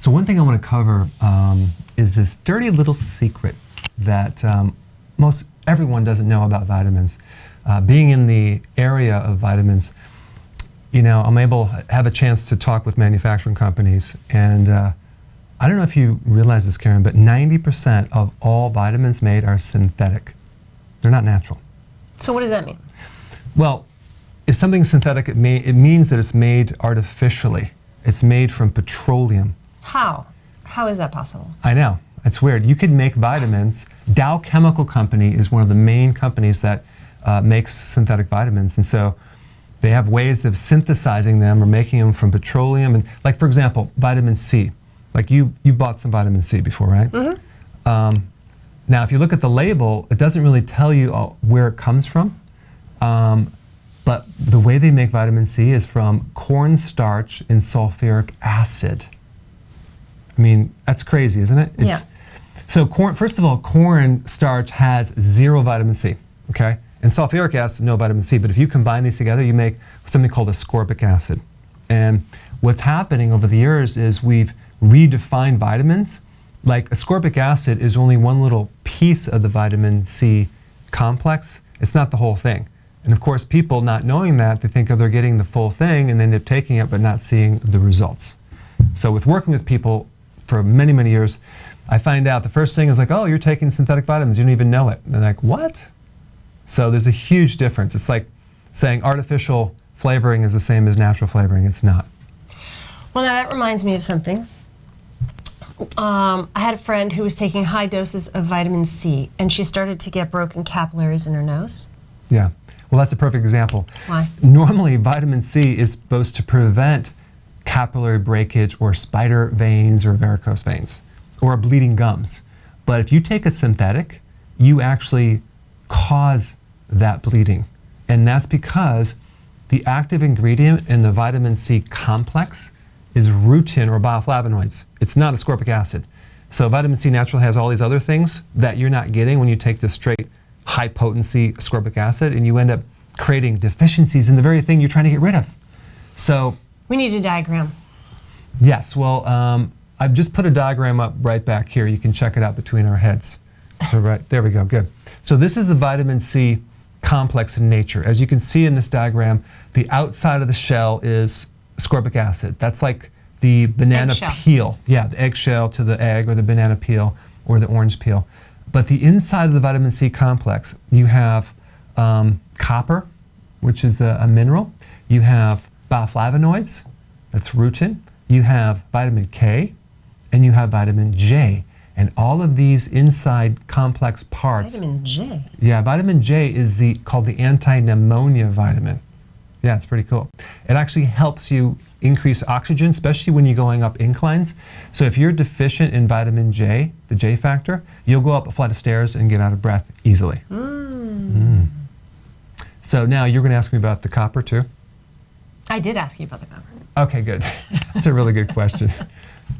So one thing I want to cover is this dirty little secret that most everyone doesn't know about vitamins. Being in the area of vitamins, you know, I'm able to have a chance to talk with manufacturing companies, and I don't know if you realize this, Karen, but 90% of all vitamins made are synthetic. They're not natural. So what does that mean? Well, if something's synthetic, it means that it's made artificially. It's made from petroleum. How? How is that possible? I know. It's weird. You could make vitamins. Dow Chemical Company is one of the main companies that makes synthetic vitamins. And so they have ways of synthesizing them or making them from petroleum. And like, for example, vitamin C. Like you bought some vitamin C before, right? Mm-hmm. Now, if you look at the label, it doesn't really tell you where it comes from. But the way they make vitamin C is from cornstarch and sulfuric acid. I mean, that's crazy, isn't it? Yeah. So first of all, corn starch has 0 vitamin C, okay? And sulfuric acid, no vitamin C. But if you combine these together, you make something called ascorbic acid. And what's happening over the years is we've redefined vitamins. Like ascorbic acid is only one little piece of the vitamin C complex. It's not the whole thing. And of course, people not knowing that, they think, oh, they're getting the full thing and they end up taking it but not seeing the results. So with working with people for many, many years, I find out the first thing is like, oh, you're taking synthetic vitamins, you don't even know it. And they're like, what? So there's a huge difference. It's like saying artificial flavoring is the same as natural flavoring. It's not. Well, now that reminds me of something. I had a friend who was taking high doses of vitamin C, and she started to get broken capillaries in her nose. Yeah. Well, that's a perfect example. Why? Normally, vitamin C is supposed to prevent capillary breakage or spider veins or varicose veins or bleeding gums. But if you take a synthetic, you actually cause that bleeding. And that's because the active ingredient in the vitamin C complex is rutin or bioflavonoids. It's not ascorbic acid. So vitamin C natural has all these other things that you're not getting when you take the straight high potency ascorbic acid, and you end up creating deficiencies in the very thing you're trying to get rid of. So We need a diagram. yes, well, I've just put a diagram up right back here. You can check it out between our heads. So right, there we go, good. So this is the vitamin C complex in nature. As you can see in this diagram, the outside of the shell is ascorbic acid. That's like the banana Eggshell. peel. Yeah, the eggshell to the egg, or the banana peel, or the orange peel. But the inside of the vitamin C complex, you have copper, which is a mineral. You have bioflavonoids, that's rutin. You have vitamin K, and you have vitamin J. And all of these inside complex parts. Vitamin J. Yeah, vitamin J is called the anti-pneumonia vitamin. Yeah, it's pretty cool. It actually helps you increase oxygen, especially when you're going up inclines. So if you're deficient in vitamin J, the J factor, you'll go up a flight of stairs and get out of breath easily. So now you're going to ask me about the copper too? I did ask you about the copper. Okay, good. That's a really good question.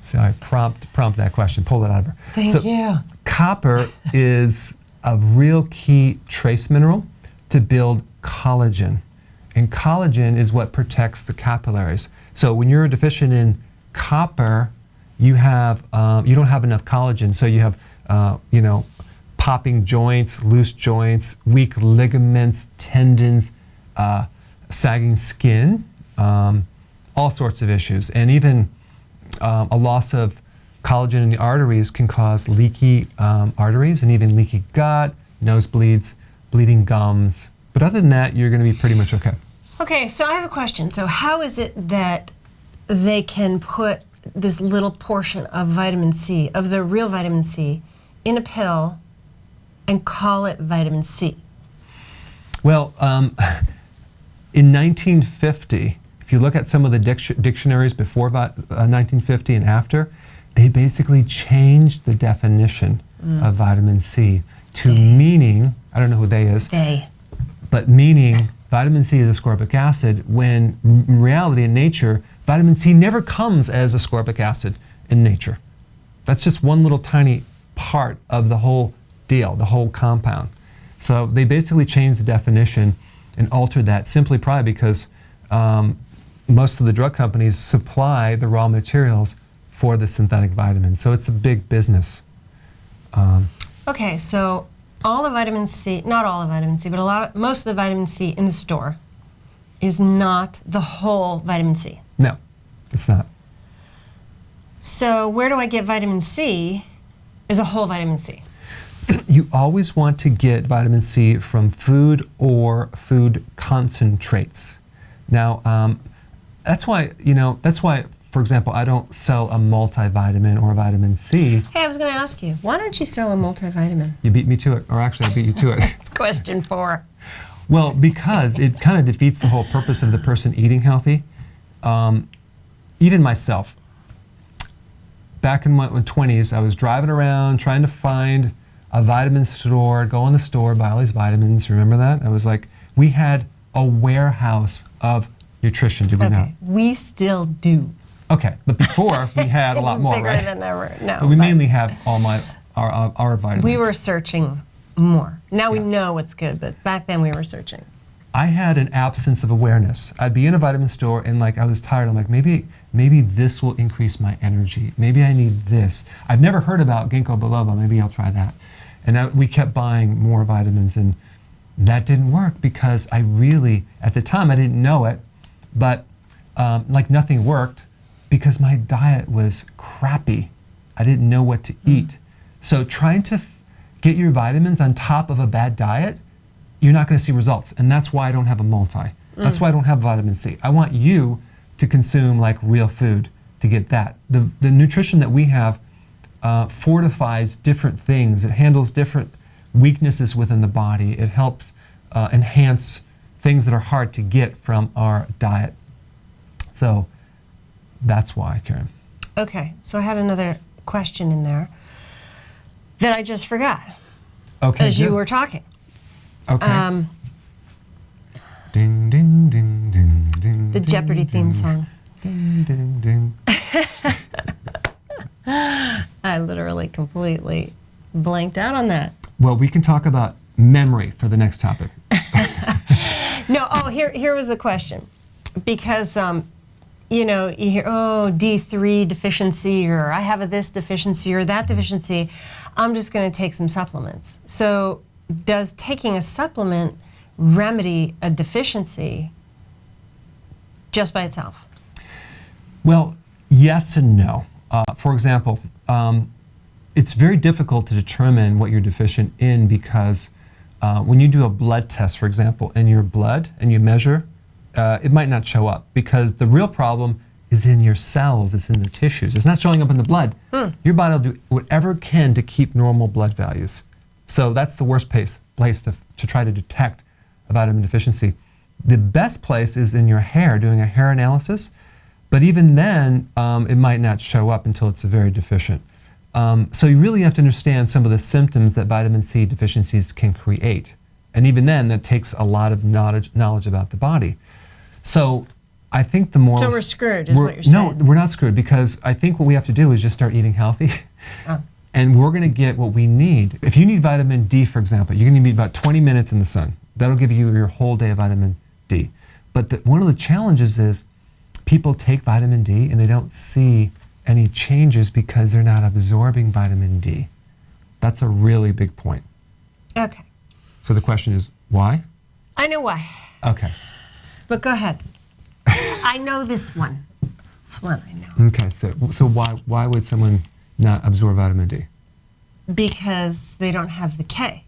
So I prompt that question, pull it out of her. Thank you. Copper is a real key trace mineral to build collagen. And collagen is what protects the capillaries. So when you're deficient in copper, you don't have enough collagen. So you have, popping joints, loose joints, weak ligaments, tendons, sagging skin, all sorts of issues. And even a loss of collagen in the arteries can cause leaky arteries and even leaky gut, nosebleeds, bleeding gums. But other than that, you're going to be pretty much okay. Okay, so I have a question. So how is it that they can put this little portion of vitamin C, of the real vitamin C, in a pill and call it vitamin C? Well, in 1950, if you look at some of the dictionaries before 1950 and after, they basically changed the definition of vitamin C to meaning, I don't know who they is, but meaning vitamin C is ascorbic acid, when in reality in nature, vitamin C never comes as ascorbic acid in nature. That's just one little tiny part of the whole deal, the whole compound. So they basically changed the definition and altered that simply probably because most of the drug companies supply the raw materials for the synthetic vitamins. So it's a big business. Okay, so all the vitamin C, not all the vitamin C, but most of the vitamin C in the store is not the whole vitamin C. No, it's not. So where do I get vitamin C as a whole vitamin C? You always want to get vitamin C from food or food concentrates. Now, that's why, for example, I don't sell a multivitamin or vitamin C. Hey, I was going to ask you, why don't you sell a multivitamin? You beat me to it, or actually I beat you to it. It's question 4. Well, because it kind of defeats the whole purpose of the person eating healthy. Even myself, back in my 20s, I was driving around trying to find a vitamin store, go in the store, buy all these vitamins. Remember that? I was like, we had a warehouse of nutrition, did we not? Okay, we still do. Okay, but before we had a lot more, bigger right? than ever. No, But we mainly have our vitamins. we were searching more. Now we Yeah. know what's good, but back then we were searching. I had an absence of awareness. I'd be in a vitamin store and I was tired. I'm like, maybe this will increase my energy. Maybe I need this. I've never heard about ginkgo biloba. Maybe I'll try that. And we kept buying more vitamins, and that didn't work because at the time I didn't know it, but nothing worked because my diet was crappy. I didn't know what to eat. So trying to get your vitamins on top of a bad diet, you're not going to see results. And that's why I don't have a multi. That's why I don't have vitamin C. I want you to consume real food to get that. The nutrition that we have fortifies different things. It handles different weaknesses within the body. It helps enhance things that are hard to get from our diet. So that's why, Karen. Okay, so I had another question in there that I just forgot Okay. as you good. were talking. Okay. Ding, ding, ding, ding, ding. The ding, Jeopardy theme ding, song. Ding, ding, ding. I literally completely blanked out on that. Well, we can talk about memory for the next topic. Here was the question. Because, you hear, D3 deficiency, or I have this deficiency or that deficiency. I'm just going to take some supplements. So does taking a supplement remedy a deficiency just by itself? Well, yes and no. For example, it's very difficult to determine what you're deficient in because when you do a blood test, for example, in your blood and you measure, it might not show up because the real problem is in your cells, it's in the tissues. It's not showing up in the blood. Your body will do whatever it can to keep normal blood values. So that's the worst place to try to detect a vitamin deficiency. The best place is in your hair, doing a hair analysis. But even then, it might not show up until it's very deficient. So you really have to understand some of the symptoms that vitamin C deficiencies can create. And even then, that takes a lot of knowledge about the body. So I think the more... So we're screwed, is what you're saying. No, we're not screwed because I think what we have to do is just start eating healthy. Oh. And we're going to get what we need. If you need vitamin D, for example, you're going to need about 20 minutes in the sun. That'll give you your whole day of vitamin D. But one of the challenges is people take vitamin D and they don't see any changes because they're not absorbing vitamin D. That's a really big point. Okay. So the question is, why? I know why. Okay. But go ahead. I know this one. This one I know. Okay, so why would someone not absorb vitamin D? Because they don't have the K.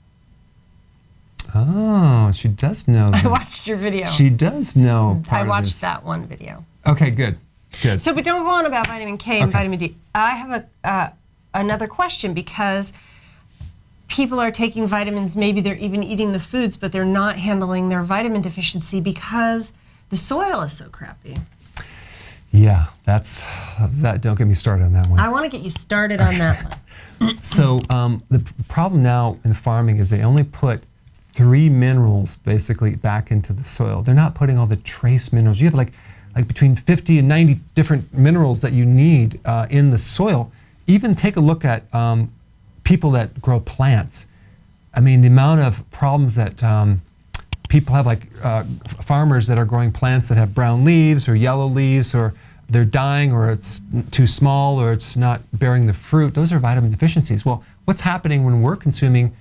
Oh, she does know that. I watched your video. She does know part I of watched this. that one video. Okay, good. So, but don't go on about vitamin K and Okay. vitamin D. I have another question because people are taking vitamins, maybe they're even eating the foods, but they're not handling their vitamin deficiency because the soil is so crappy. Yeah, don't get me started on that one. I want to get you started on that one. So the problem now in farming is they only put 3 minerals basically back into the soil. They're not putting all the trace minerals. You have like between 50 and 90 different minerals that you need in the soil. Even take a look at people that grow plants. I mean, the amount of problems that people have, farmers that are growing plants that have brown leaves or yellow leaves or they're dying, or it's too small, or it's not bearing the fruit. Those are vitamin deficiencies. Well, what's happening when we're consuming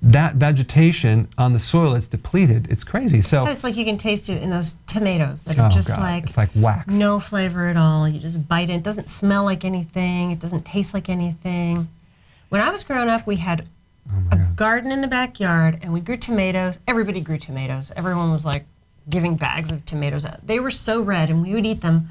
that vegetation on the soil? It's depleted. It's crazy. So it's like you can taste it in those tomatoes that are just like, it's like wax. No flavor at all. You just bite it. It doesn't smell like anything. It doesn't taste like anything. When I was growing up, we had a garden in the backyard, and we grew tomatoes. Everybody grew tomatoes. Everyone was like giving bags of tomatoes out. They were so red, and we would eat them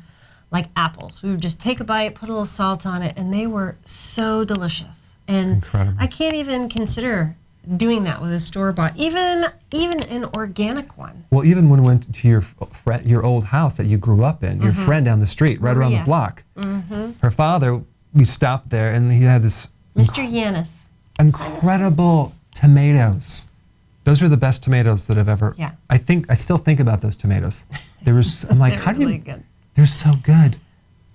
like apples. We would just take a bite, put a little salt on it, and they were so delicious. And incredible. I can't even consider doing that with a store-bought, even an organic one. Well, even when we went to your old house that you grew up in, your friend down the street, right around the block, her father, we stopped there, and he had this Mr. Yanis. Incredible tomatoes. Those are the best tomatoes that I've ever. Yeah. I still think about those tomatoes. I'm like, how do you? Really good. They're so good.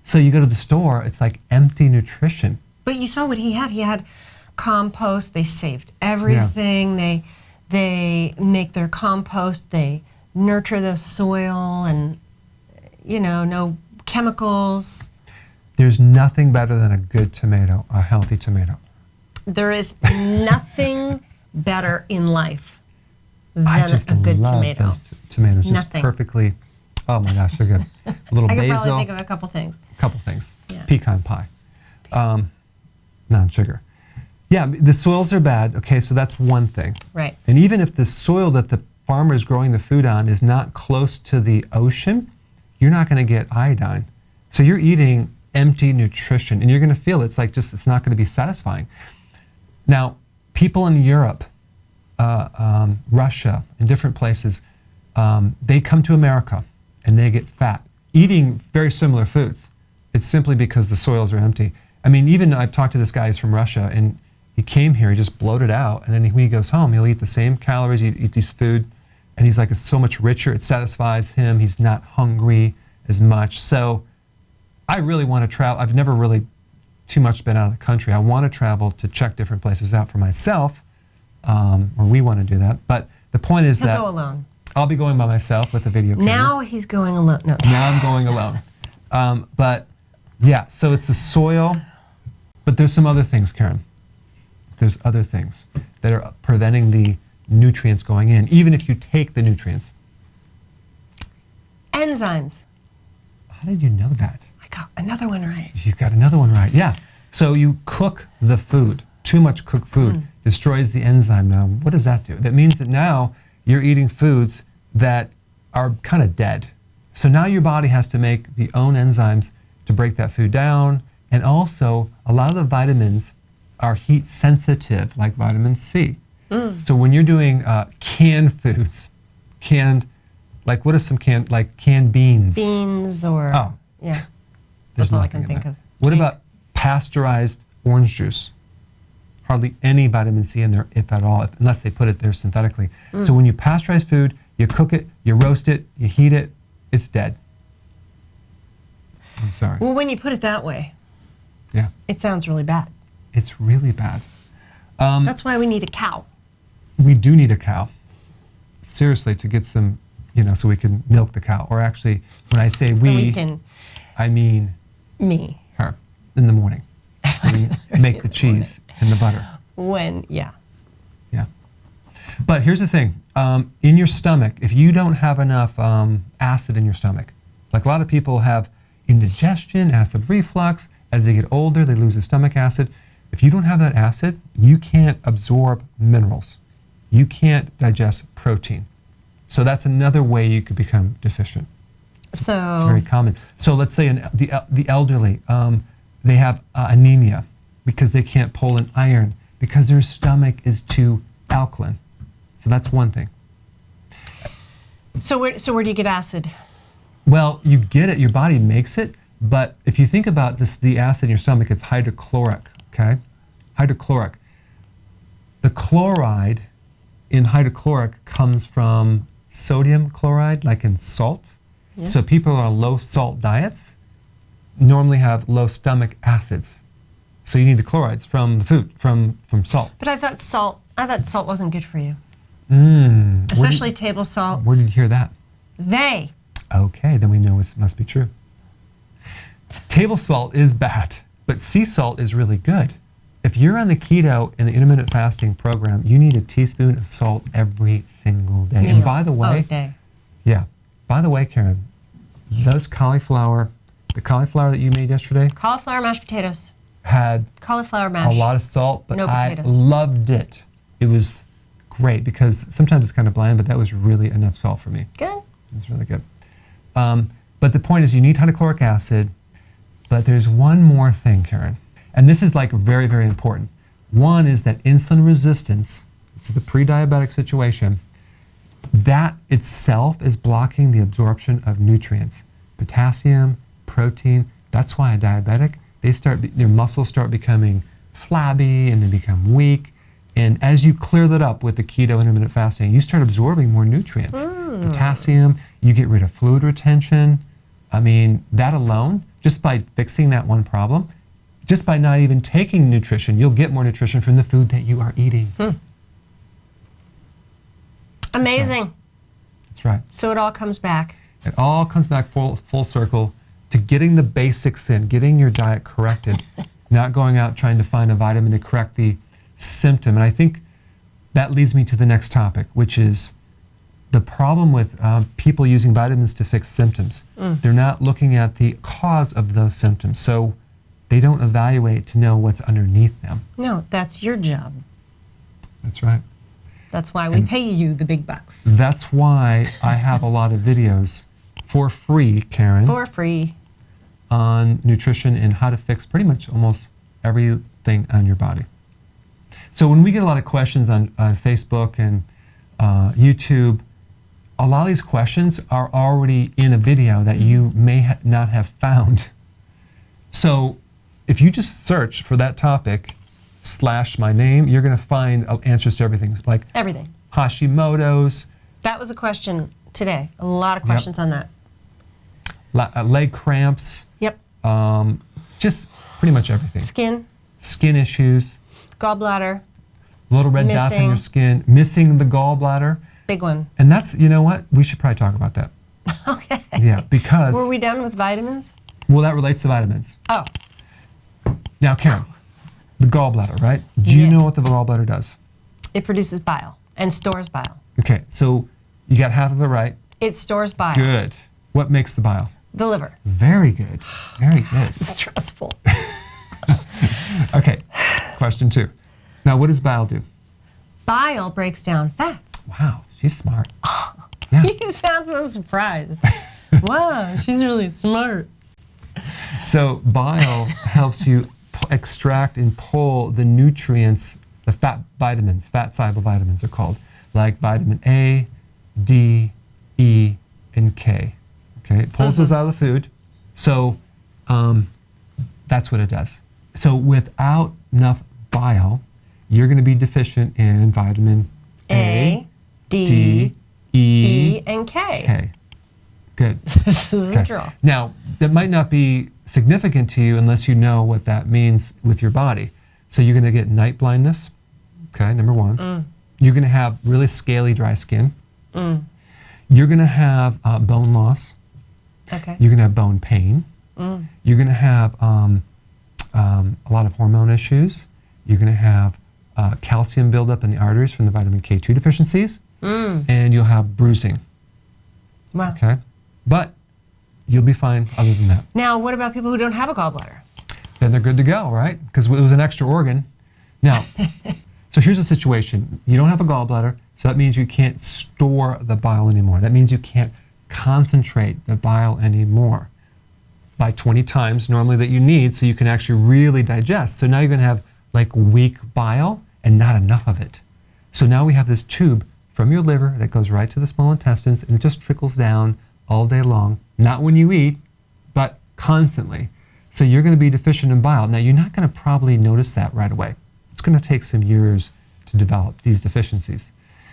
So you go to the store, it's like empty nutrition. But you saw what he had. He had compost. They saved everything. Yeah. They make their compost. They nurture the soil, and no chemicals. There's nothing better than a good tomato, a healthy tomato. There is nothing better in life than a good tomato. Those tomatoes, just Nothing. perfectly. Oh my gosh, they're good. A little I could basil. probably think of a couple things. Yeah. Pecan pie. Non-sugar. Yeah, the soils are bad. Okay, so that's one thing. Right. And even if the soil that the farmer is growing the food on is not close to the ocean, you're not going to get iodine. So you're eating empty nutrition, and you're going to feel it's not going to be satisfying. Now, people in Europe, Russia, and different places, they come to America and they get fat, eating very similar foods. It's simply because the soils are empty. I mean, even I've talked to this guy who's from Russia, and he came here, he just bloated out, and then when he goes home, he'll eat the same calories, he'd eat this food, and he's like, it's so much richer, it satisfies him, he's not hungry as much. So I really want to travel. I've never really too much been out of the country. I want to travel to check different places out for myself, or we want to do that. But the point is that He'll go alone. I'll be going by myself with a video camera. Now he's going alone. No. Now I'm going alone. But yeah, so it's the soil, but there's some other things, Karen. There's other things that are preventing the nutrients going in, even if you take the nutrients. Enzymes. How did you know that? I got another one right. You got another one right, yeah. So you cook the food. Too much cooked food destroys the enzyme. Now, what does that do? That means that now you're eating foods that are kind of dead. So now your body has to make the own enzymes to break that food down. And also, a lot of the vitamins are heat sensitive, like vitamin C. So when you're doing canned foods, like what is some canned beans? Beans or, yeah. There's That's all I nothing can in think that. of. What about pasteurized orange juice? Hardly any vitamin C in there, if at all, unless they put it there synthetically. So when you pasteurize food, you cook it, you roast it, you heat it, it's dead. I'm sorry. Well, when you put it that way, Yeah, it sounds really bad. it's really bad. That's why we need a cow. We do need a cow, seriously, to get some, so we can milk the cow. Or actually, when I say So we can, I mean me. her in the morning. So we make the cheese and the butter. Yeah. Yeah. But here's the thing. In your stomach, if you don't have enough acid in your stomach, like a lot of people have indigestion, acid reflux, as they get older, they lose the stomach acid. If you don't have that acid, you can't absorb minerals. You can't digest protein. So that's another way you could become deficient. So It's very common. So let's say the elderly, they have anemia because they can't pull in iron because their stomach is too alkaline. So that's one thing. So where do you get acid? Well, you get it, your body makes it, but if you think about this, the acid in your stomach, it's hydrochloric, okay? Hydrochloric. The chloride in hydrochloric comes from sodium chloride, like in salt. Yeah. So people on low salt diets normally have low stomach acids. So you need the chlorides from the food, from salt. But I thought salt wasn't good for you. Mm. Especially table salt. Where did you hear that? They. Okay, then we know it must be true. Table salt is bad, but sea salt is really good. If you're on the keto and the intermittent fasting program, you need a teaspoon of salt every single day. And by the way, yeah, by the way, Karen, those the cauliflower that you made yesterday, Cauliflower mashed potatoes. had Cauliflower mash. a lot of salt, but No I potatoes. loved it. It was great because sometimes it's kind of bland, but that was really enough salt for me. Good. It was really good. But the point is you need hydrochloric acid, but there's one more thing, Karen. And this is like very, very important. One is that insulin resistance, it's the pre-diabetic situation, that itself is blocking the absorption of nutrients. Potassium, protein, that's why a diabetic, their muscles start becoming flabby and they become weak. And as you clear that up with the keto intermittent fasting, you start absorbing more nutrients. Potassium, you get rid of fluid retention. I mean, that alone, just by fixing that one problem, just by not even taking nutrition, you'll get more nutrition from the food that you are eating. Amazing. That's right. So it all comes back. It all comes back full circle to getting the basics in, getting your diet corrected, not going out trying to find a vitamin to correct the symptom. And I think that leads me to the next topic, which is the problem with people using vitamins to fix symptoms. They're not looking at the cause of those symptoms. So they don't evaluate to know what's underneath them. No, that's your job. That's right. That's why we pay you the big bucks. That's why I have a lot of videos for free, Karen, For free. on nutrition and how to fix pretty much almost everything on your body. So when we get a lot of questions on Facebook and YouTube, a lot of these questions are already in a video that you may not have found. So if you just search for that topic / my name, you're going to find answers to everything, like Everything. Hashimoto's, That was a question today. A lot of questions on that. leg cramps, Yep. just pretty much everything. Skin, issues, gallbladder, little red dots on your Missing. skin, missing the gallbladder. big one. And that's, you know what? We should probably talk about that. Okay. Yeah, because, Were we done with vitamins? well, that relates to vitamins. Oh, Now, Karen, the gallbladder, right? Do you Yeah. know what the gallbladder does? it produces bile and stores bile. Okay, so you got half of it right. It stores bile. Good. What makes the bile? The liver. Very good. Very good. Stressful. Okay, question 2. Now, what does bile do? Bile breaks down fats. Wow, she's smart. Yeah. You sound so surprised. Wow, she's really smart. So bile helps you extract and pull the nutrients, the fat vitamins, fat-soluble vitamins are called, like vitamin A, D, E, and K. Okay, it pulls those out of the food. So that's what it does. So without enough bile, you're going to be deficient in vitamin A, D, D, E, and K. K. Good. This is a draw. Now, that might not be significant to you unless you know what that means with your body. So you're going to get night blindness, okay, number 1. You're going to have really scaly, dry skin. You're going to have bone loss. Okay. You're going to have bone pain. You're going to have a lot of hormone issues. You're going to have calcium buildup in the arteries from the vitamin K2 deficiencies. And you'll have bruising. Wow. Okay? But you'll be fine other than that. Now, what about people who don't have a gallbladder? Then they're good to go, right? Because it was an extra organ. Now, so here's the situation. You don't have a gallbladder, so that means you can't store the bile anymore. That means you can't concentrate the bile anymore by 20 times normally that you need so you can actually really digest. So now you're going to have like weak bile and not enough of it. So now we have this tube from your liver that goes right to the small intestines and it just trickles down all day long, not when you eat, but constantly. So you're going to be deficient in bile. Now you're not going to probably notice that right away. It's going to take some years to develop these deficiencies.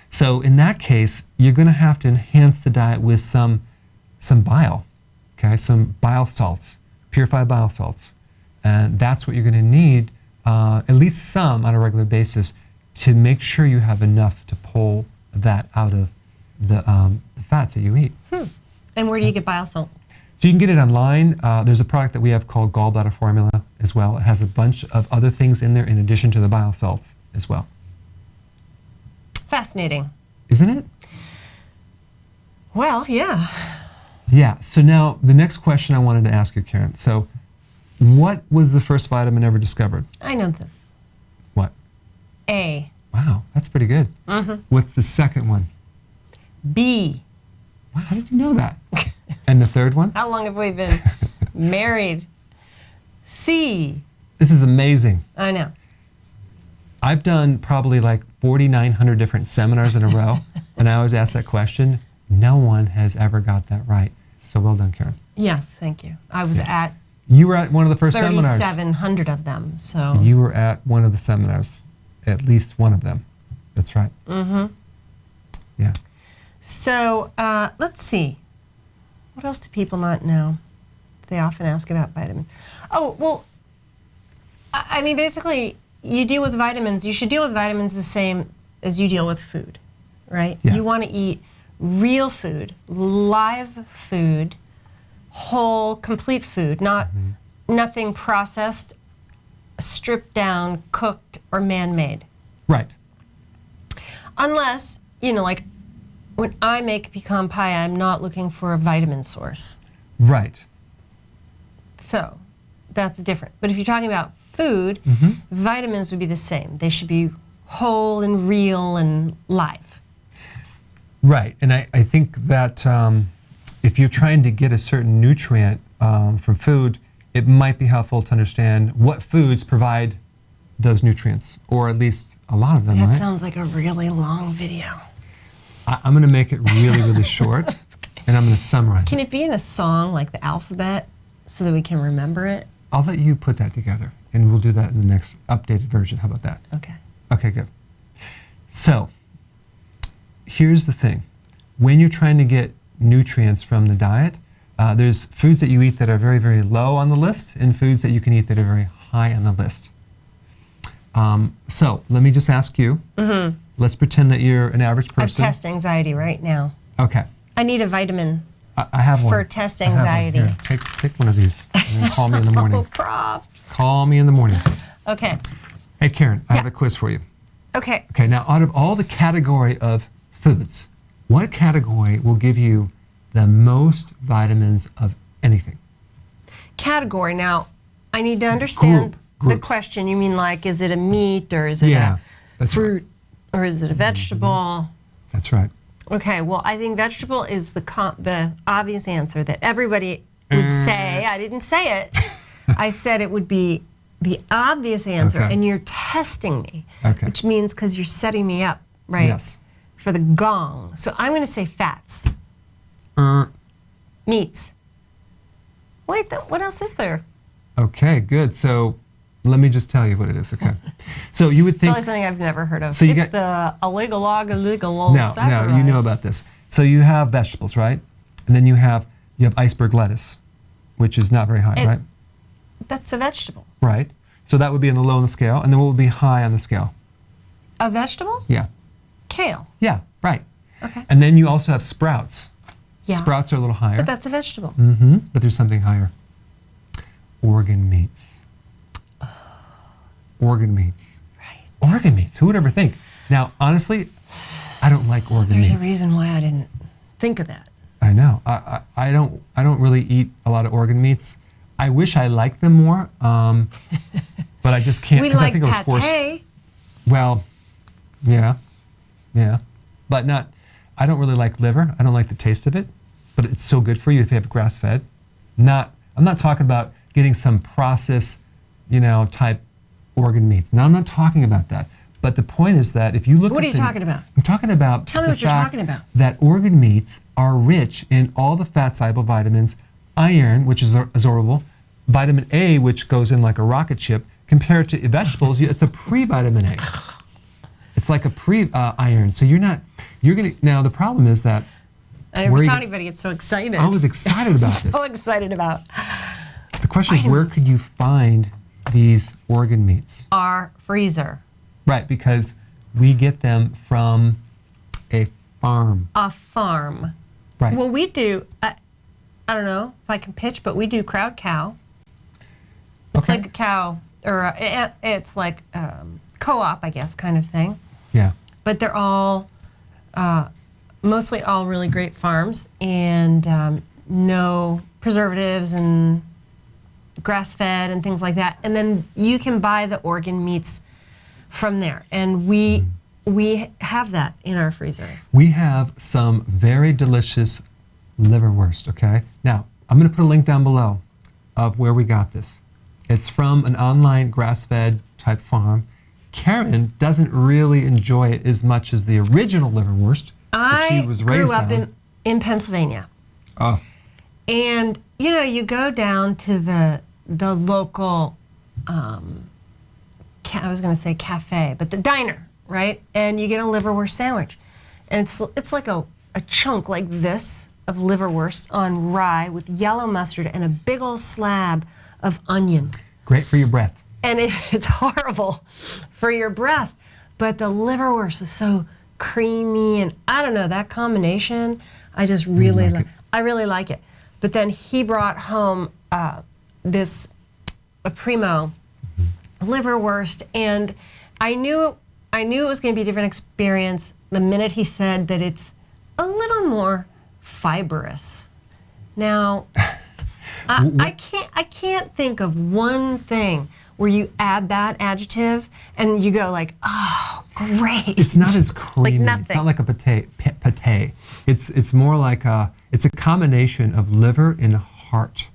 So in that case, you're going to have to enhance the diet with some bile, okay? Some bile salts, purified bile salts. And that's what you're going to need, at least some on a regular basis, to make sure you have enough to pull that out of the fats that you eat. And where do you get bile salt? So you can get it online. There's a product that we have called Gallbladder Formula as well. It has a bunch of other things in there in addition to the bile salts as well. Fascinating. Isn't it? Well, yeah. Yeah. So now the next question I wanted to ask you, Karen. So what was the first vitamin ever discovered? I know this. What? A. Wow, that's pretty good. What's the second one? B. Wow, how did you know that? And the third one? How long have we been married? C. This is amazing. I know. I've done probably like 4,900 different seminars in a row, and I always ask that question. No one has ever got that right. So well done, Karen. Yes, thank you. I was at You were at one of the first seminars. 3,700 of them. So You were at one of the seminars, at least one of them. That's right. Yeah. So let's see. What else do people not know? They often ask about vitamins. Oh, well, I mean, basically, you deal with vitamins. You should deal with vitamins the same as you deal with food, right? Yeah. You want to eat real food, live food, whole, complete food, not nothing processed, stripped down, cooked, or man-made. Right. Unless, you know, like when I make pecan pie, I'm not looking for a vitamin source. Right. So that's different. But if you're talking about food, vitamins would be the same. They should be whole and real and live. Right. And I think that if you're trying to get a certain nutrient from food, it might be helpful to understand what foods provide those nutrients, or at least a lot of them, That right? sounds like a really long video. I'm going to make it really, really short, and I'm going to summarize Can it. it be in a song like the alphabet so that we can remember it? I'll let you put that together, and we'll do that in the next updated version. How about that? Okay. Okay, good. So, here's the thing. When you're trying to get nutrients from the diet, there's foods that you eat that are very, very low on the list, and foods that you can eat that are very high on the list. So, let me just ask you. Let's pretend that you're an average I have person. test anxiety right now. Okay. I need a vitamin I have one. for test I have one. anxiety. Here, take one of these and call me in the Oh, morning. props. Call me in the morning. Okay. Hey, Karen, I have Yeah. a quiz for you. Okay. Okay, now out of all the category of foods, what category will give you the most vitamins of anything? Category. Now, I need to understand the Groups. question. You mean like, is it a meat or is it Yeah, a that's fruit or is it a vegetable? That's right. Okay, well, I think vegetable is the obvious answer that everybody would say. I didn't say it. I said it would be the obvious answer, Okay. and you're testing me, Okay. which means because you're setting me up, right, Yes. for the gong. So I'm going to say fats, meats. Wait, what else is there? Okay, good. So let me just tell you what it is, okay? So you would It's think... always something I've never heard of. So you It's got- the illegal No, you know about this. So you have vegetables, right? And then you have iceberg lettuce, which is not very high, right? That's a vegetable. Right. So that would be on the low on the scale, and then what would be high on the scale? Of vegetables? Yeah. Kale. Yeah, right. Okay. And then you also have sprouts. Yeah. Sprouts are a little higher. But that's a vegetable. But there's something higher. Organ meats. Organ meats. Right. Organ meats. Who would ever think? Now, honestly, I don't like organ There's meats. a reason why I didn't think of that. I know. I don't really eat a lot of organ meats. I wish I liked them more, but I just can't We because I like think it was forced. pate. Well, yeah, but not. I don't really like liver. I don't like the taste of it, but it's so good for you if you have grass fed. I'm not talking about getting some processed, type organ meats. Now I'm not talking about that. But the point is that if you look What at are you talking about? I'm talking about Tell me the what you're fact talking about. that organ meats are rich in all the fat-soluble vitamins, iron, which is absorbable, vitamin A, which goes in like a rocket ship. Compared to vegetables, it's a pre-vitamin A. It's like a pre-iron. So now the problem is that I never Where saw you- anybody get so excited. I was excited about this. so excited about The question is, where could you find these organ meats? our freezer. Right, because we get them from a farm. A farm. Right. Well, we do. I don't know if I can pitch, but we do crowd cow. It's Okay. like a cow, or it's like co-op, I guess, kind of thing. Yeah. But they're all, mostly all really great farms, and no preservatives and grass-fed and things like that. And then you can buy the organ meats from there, and we have that in our freezer. We have some very delicious liverwurst, okay? Now, I'm going to put a link down below of where we got this. It's from an online grass-fed type farm. Karen doesn't really enjoy it as much as the original liverwurst that she was raised grew up on. in Pennsylvania. Oh, And you know, you go down to the local, I was going to say cafe, but the diner, right? And you get a liverwurst sandwich, and it's like a chunk like this of liverwurst on rye with yellow mustard and a big old slab of onion. great for your breath. And it's horrible for your breath, but the liverwurst is so creamy, and I don't know, that combination, I just really like it. I really like it. But then he brought home a primo liverwurst, and I knew it was going to be a different experience the minute he said that it's a little more fibrous. Now, I can't think of one thing where you add that adjective and you go like, oh, great. It's not as creamy. nothing. It's not like a pate. It's more like it's a combination of liver and heart.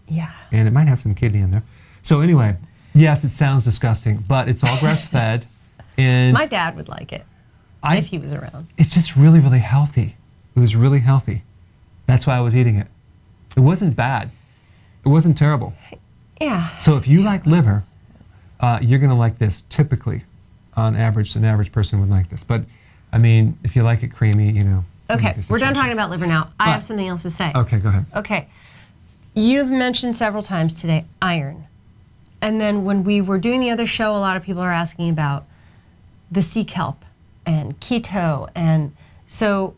Yeah. And it might have some kidney in there. So anyway, yes, it sounds disgusting, but it's all grass-fed. And My dad would like it if he was around. it's just really, really healthy. It was really healthy. That's why I was eating it. It wasn't bad. It wasn't terrible. Yeah. So if you like liver, you're going to like this. Typically, on average, an average person would like this. But, I mean, if you like it creamy, you know. Okay, we're done talking about liver now. I But- have something else to say. Okay, go ahead. Okay. You've mentioned several times today iron. And then when we were doing the other show, a lot of people are asking about the sea kelp and keto. And so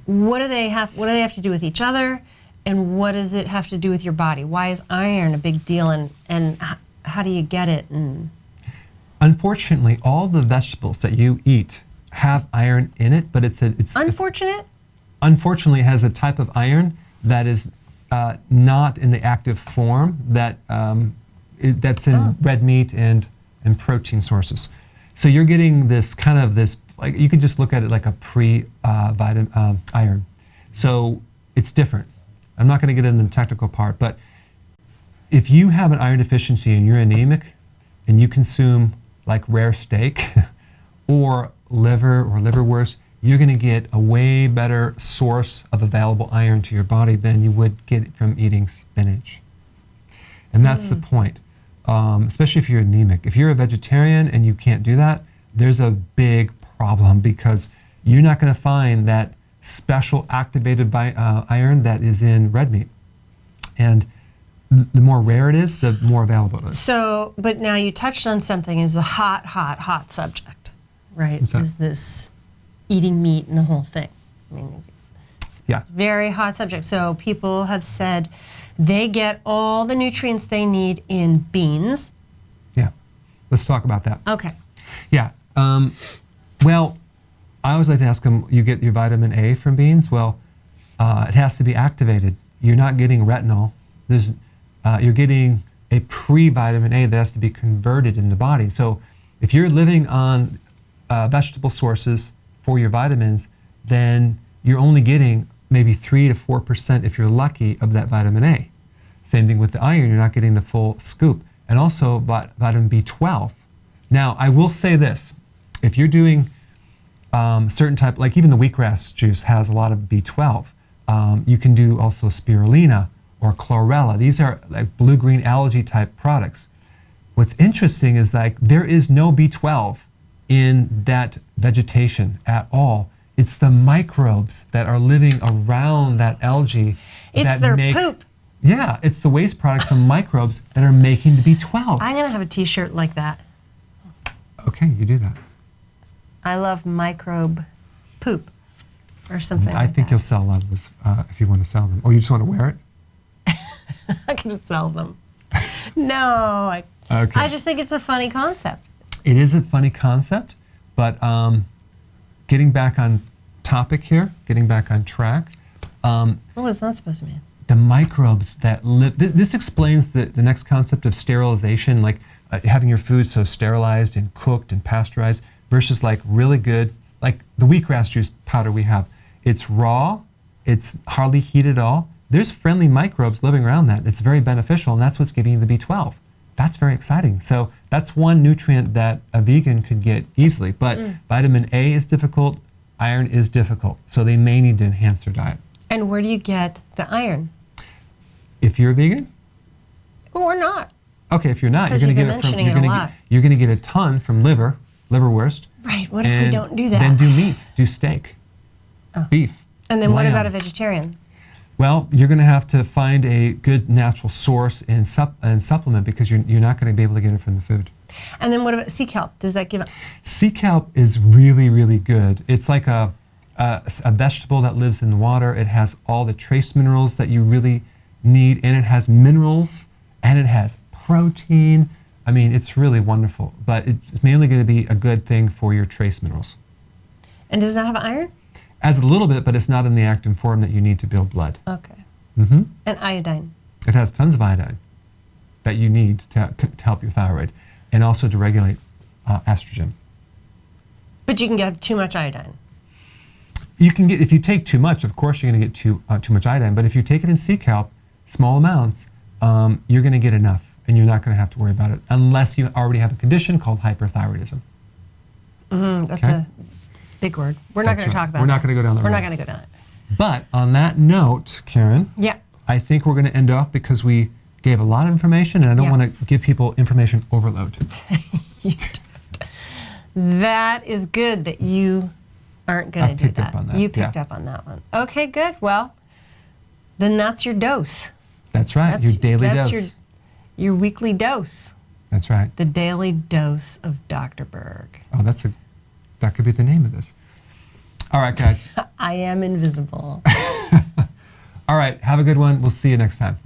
what do they have to do with each other? And what does it have to do with your body? Why is iron a big deal, and how do you get it? And Unfortunately, all the vegetables that you eat have iron in it, but it's unfortunate? unfortunately has a type of iron that is not in the active form that's in red meat and protein sources. So you're getting this kind of like you could just look at it like a vitamin iron. So it's different. I'm not going to get into the technical part, but if you have an iron deficiency and you're anemic and you consume like rare steak or liver or liverwurst, you're going to get a way better source of available iron to your body than you would get from eating spinach. And that's the point, especially if you're anemic. If you're a vegetarian and you can't do that, there's a big problem because you're not going to find that special activated iron that is in red meat. And the more rare it is, the more available it is. So, but now you touched on something is a hot subject, right? What's that? Is this eating meat and the whole thing? I mean, Yeah. very hot subject. So people have said they get all the nutrients they need in beans. Yeah. Let's talk about that. Okay. Yeah. Well, I always like to ask them, you get your vitamin A from beans? Well, it has to be activated. You're not getting retinol. You're getting a pre-vitamin A that has to be converted in the body. So if you're living on vegetable sources for your vitamins, then you're only getting maybe 3 to 4% if you're lucky of that vitamin A. Same thing with the iron, you're not getting the full scoop. And also vitamin B12. Now, I will say this, if you're doing certain type, like even the wheatgrass juice has a lot of B12. You can do also spirulina or chlorella. These are like blue-green algae type products. What's interesting is like there is no B12 in that vegetation at all. It's the microbes that are living around that algae. It's that their make, poop. Yeah, it's the waste product from microbes that are making the B12. I'm going to have a t-shirt like that. Okay, you do that. I love microbe poop. or something I like think that. you'll sell a lot of this if you want to sell them. Or you just want to wear it? I can sell them. No, Okay. I just think it's a funny concept. It is a funny concept, but getting back on topic here, getting back on track, What is that supposed to mean? the microbes that live, this explains the next concept of sterilization, like having your food so sterilized and cooked and pasteurized versus like really good, like the wheatgrass juice powder we have. It's raw, it's hardly heated at all. There's friendly microbes living around that. It's very beneficial, and that's what's giving you the B12. That's very exciting. So that's one nutrient that a vegan could get easily. But vitamin A is difficult, iron is difficult. So they may need to enhance their diet. And where do you get the iron? If you're a vegan, Or not? okay, if you're not, you're Because going to you've get been it from mentioning it a lot. you're going to get a ton from liverwurst. Right. What if we and don't do that? Then do meat, do steak, beef. And then what lamb. about a vegetarian? Well, you're going to have to find a good natural source and supplement because you're not going to be able to get it from the food. And then what about sea kelp? Does that give up? Sea kelp is really, really good. It's like a vegetable that lives in the water. It has all the trace minerals that you really need, and it has minerals, and it has protein. I mean, it's really wonderful, but it's mainly going to be a good thing for your trace minerals. And does that have iron? Adds a little bit, but it's not in the active form that you need to build blood. Okay. Hmm. And iodine. It has tons of iodine that you need to help your thyroid, and also to regulate estrogen. But you can get too much iodine. You can get, if you take too much, of course you're going to get too much iodine, but if you take it in sea kelp, small amounts, you're going to get enough, and you're not going to have to worry about it unless you already have a condition called hyperthyroidism. That's Okay. a big word. We're not That's going to right. talk about We're that. not going to go down that We're road. not going to go down it. But on that note, Karen, Yeah. I think we're going to end off because we gave a lot of information, and I don't Yeah. want to give people information overload. That is good that you aren't going I to do picked that. up on that, You picked yeah. up on that one. Okay, good. Well, then that's your dose. That's right, your daily dose. Your weekly dose. That's right. The daily dose of Dr. Berg. Oh, that could be the name of this. All right, guys. I am invisible. All right, have a good one. We'll see you next time.